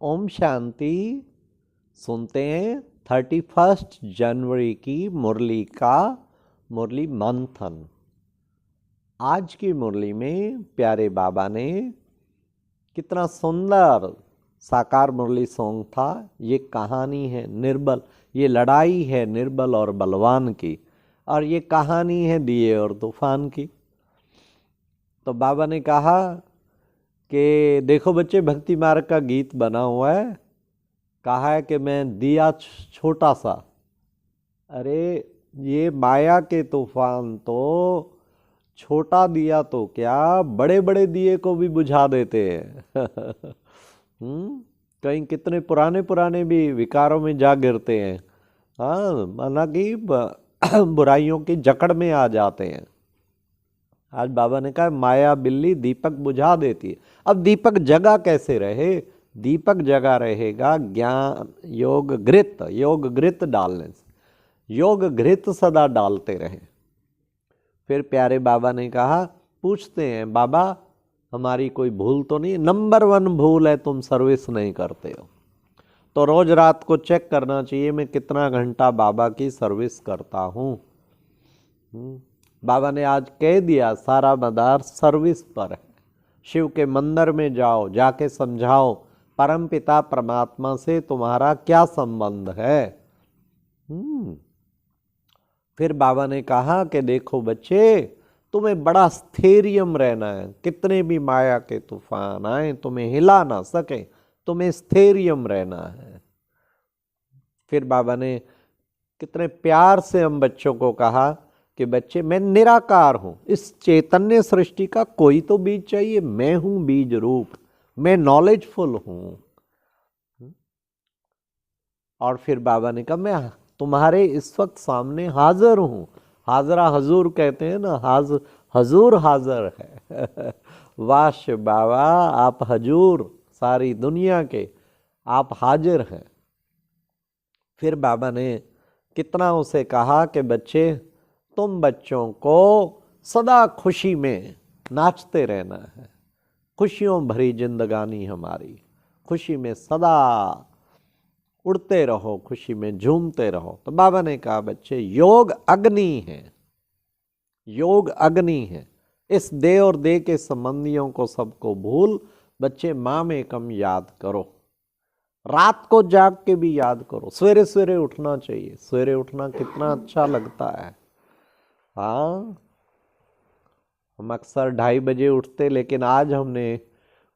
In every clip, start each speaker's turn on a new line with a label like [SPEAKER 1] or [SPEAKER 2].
[SPEAKER 1] ओम शांति। सुनते हैं 31 जनवरी की मुरली का मुरली मंथन। आज की मुरली में प्यारे बाबा ने कितना सुंदर साकार मुरली सॉन्ग था। ये कहानी है निर्बल, ये लड़ाई है निर्बल और बलवान की, और ये कहानी है दिए और तूफान की। तो बाबा ने कहा कि देखो बच्चे, भक्ति मार्ग का गीत बना हुआ है। कहा है कि मैं दिया छोटा सा, अरे ये माया के तूफान तो छोटा दिया तो क्या, बड़े बड़े दिए को भी बुझा देते हैं। कहीं कितने पुराने पुराने भी विकारों में जा गिरते हैं। हाँ, माना कि बुराइयों की जकड़ में आ जाते हैं। आज बाबा ने कहा माया बिल्ली दीपक बुझा देती है। अब दीपक जगा कैसे रहे? दीपक जगा रहेगा ज्ञान योग घृत डालने से। योग घृत सदा डालते रहे। फिर प्यारे बाबा ने कहा, पूछते हैं बाबा हमारी कोई भूल तो नहीं? नंबर 1 भूल है तुम सर्विस नहीं करते हो। तो रोज रात को चेक करना चाहिए मैं कितना घंटा बाबा की सर्विस करता हूँ। बाबा ने आज कह दिया सारा मदार सर्विस पर है। शिव के मंदिर में जाओ, जाके समझाओ परम पिता परमात्मा से तुम्हारा क्या संबंध है। फिर बाबा ने कहा कि देखो बच्चे, तुम्हें बड़ा स्थैर्यम रहना है। कितने भी माया के तूफान आए तुम्हें हिला ना सके, तुम्हें स्थैर्यम रहना है। फिर बाबा ने कितने प्यार से हम बच्चों को कहा कि बच्चे मैं निराकार हूं, इस चैतन्य सृष्टि का कोई तो बीज चाहिए। मैं हूं बीज रूप, मैं नॉलेजफुल हूं। और फिर बाबा ने कहा मैं तुम्हारे इस वक्त सामने हाजिर हूं। हाजरा हजूर कहते हैं ना, हजूर हाजिर है। वाश बाबा आप हजूर, सारी दुनिया के आप हाजिर हैं। फिर बाबा ने कितना उसे कहा कि बच्चे तुम बच्चों को सदा खुशी में नाचते रहना है। खुशियों भरी जिंदगानी हमारी, खुशी में सदा उड़ते रहो, खुशी में झूमते रहो। तो बाबा ने कहा बच्चे योग अग्नि है, योग अग्नि है। इस दे और दे के संबंधियों को सबको भूल बच्चे माँ में कम याद करो। रात को जाग के भी याद करो। सवेरे सवेरे उठना चाहिए। सवेरे उठना कितना अच्छा लगता है। हाँ, हम अक्सर 2:30 बजे उठते, लेकिन आज हमने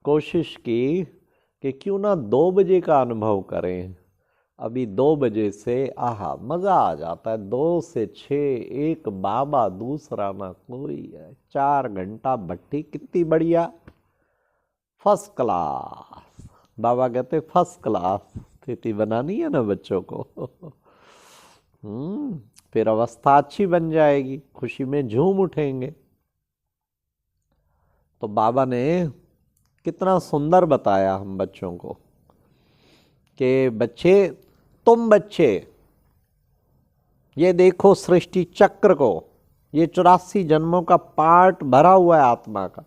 [SPEAKER 1] कोशिश की कि क्यों ना 2 बजे का अनुभव करें। अभी 2 बजे से आहा मजा आ जाता है। 2 से 6 एक बाबा दूसरा ना कोई है। 4 घंटा भट्टी कितनी बढ़िया, फर्स्ट क्लास। बाबा कहते फर्स्ट क्लास स्थिति बनानी है ना बच्चों को। फिर अवस्था अच्छी बन जाएगी, खुशी में झूम उठेंगे। तो बाबा ने कितना सुंदर बताया हम बच्चों को कि बच्चे, तुम बच्चे ये देखो सृष्टि चक्र को, ये 84 जन्मों का पार्ट भरा हुआ है आत्मा का,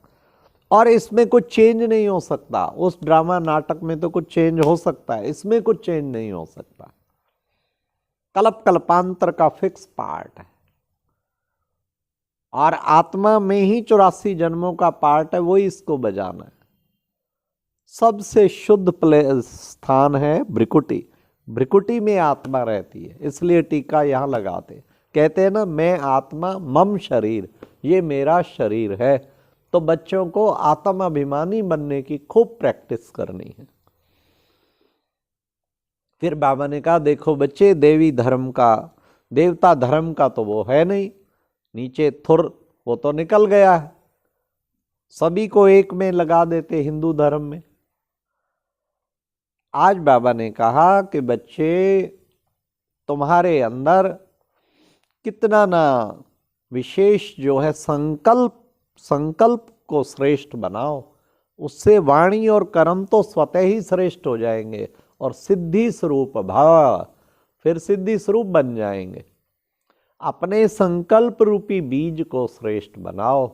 [SPEAKER 1] और इसमें कुछ चेंज नहीं हो सकता। उस ड्रामा नाटक में तो कुछ चेंज हो सकता है, इसमें कुछ चेंज नहीं हो सकता। कल्प कल्पांतर का फिक्स पार्ट है, और आत्मा में ही 84 जन्मों का पार्ट है, वही इसको बजाना है। सबसे शुद्ध स्थान है भ्रिकुटी। भ्रिकुटी में आत्मा रहती है, इसलिए टीका यहां लगाते। कहते हैं ना मैं आत्मा मम शरीर, ये मेरा शरीर है। तो बच्चों को आत्म अभिमानी बनने की खूब प्रैक्टिस करनी है। फिर बाबा ने कहा देखो बच्चे, देवी धर्म का, देवता धर्म का तो वो है नहीं, नीचे थुर वो तो निकल गया है। सभी को एक में लगा देते हिंदू धर्म में। आज बाबा ने कहा कि बच्चे तुम्हारे अंदर कितना ना विशेष जो है संकल्प को श्रेष्ठ बनाओ। उससे वाणी और कर्म तो स्वतः ही श्रेष्ठ हो जाएंगे, और सिद्धि स्वरूप भाव, फिर सिद्धि स्वरूप बन जाएंगे। अपने संकल्प रूपी बीज को श्रेष्ठ बनाओ।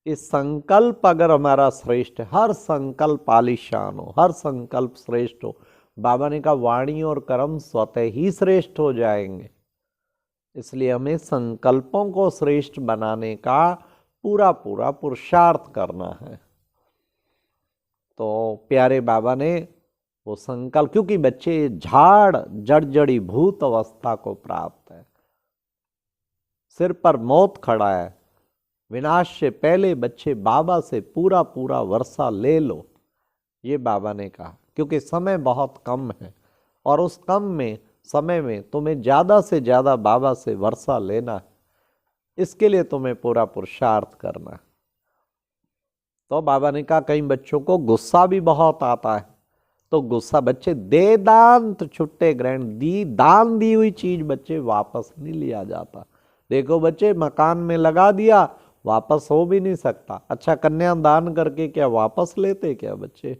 [SPEAKER 1] इस संकल्प अगर हमारा श्रेष्ठ है, हर संकल्प आलीशान हो, हर संकल्प श्रेष्ठ हो, बाबा ने कहा वाणी और कर्म स्वतः ही श्रेष्ठ हो जाएंगे। इसलिए हमें संकल्पों को श्रेष्ठ बनाने का पूरा पूरा पुरुषार्थ करना है। तो प्यारे बाबा ने वो संकल्प, क्योंकि बच्चे झाड़ जड़ी भूत अवस्था को प्राप्त है, सिर पर मौत खड़ा है, विनाश से पहले बच्चे बाबा से पूरा पूरा वर्षा ले लो, ये बाबा ने कहा। क्योंकि समय बहुत कम है और उस कम में समय में तुम्हें ज़्यादा से ज़्यादा बाबा से वर्षा लेना है, इसके लिए तुम्हें पूरा पुरुषार्थ करना है। तो बाबा ने कहा कई बच्चों को गुस्सा भी बहुत आता है, तो गुस्सा बच्चे दे दान तो छुट्टे ग्रहण, दान दी हुई चीज बच्चे वापस नहीं लिया जाता। देखो बच्चे, मकान में लगा दिया, वापस हो भी नहीं सकता। अच्छा, कन्यादान करके क्या वापस लेते क्या बच्चे?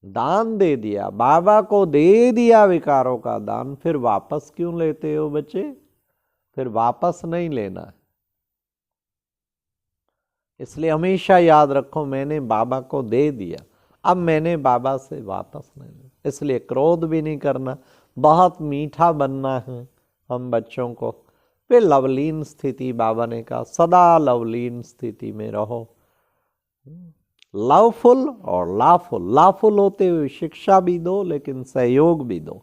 [SPEAKER 1] दान दे दिया, बाबा को दे दिया विकारों का दान, फिर वापस क्यों लेते हो बच्चे? फिर वापस नहीं लेना है। इसलिए हमेशा याद रखो, मैंने बाबा को दे दिया, अब मैंने बाबा से वापस नहीं लेना। इसलिए क्रोध भी नहीं करना, बहुत मीठा बनना है हम बच्चों को। फिर लवलीन स्थिति, बाबा ने कहा सदा लवलीन स्थिति में रहो, लवफुल और लाफुल। लाफुल होते हुए शिक्षा भी दो, लेकिन सहयोग भी दो,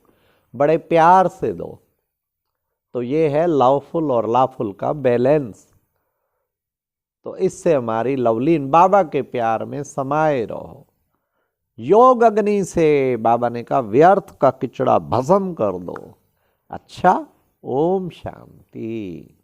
[SPEAKER 1] बड़े प्यार से दो। तो ये है लवफुल और लाफुल का बैलेंस। तो इससे हमारी लवलीन बाबा के प्यार में समाये रहो। योग अग्नि से, बाबा ने कहा व्यर्थ का किचड़ा भस्म कर दो। अच्छा, ओम शांति।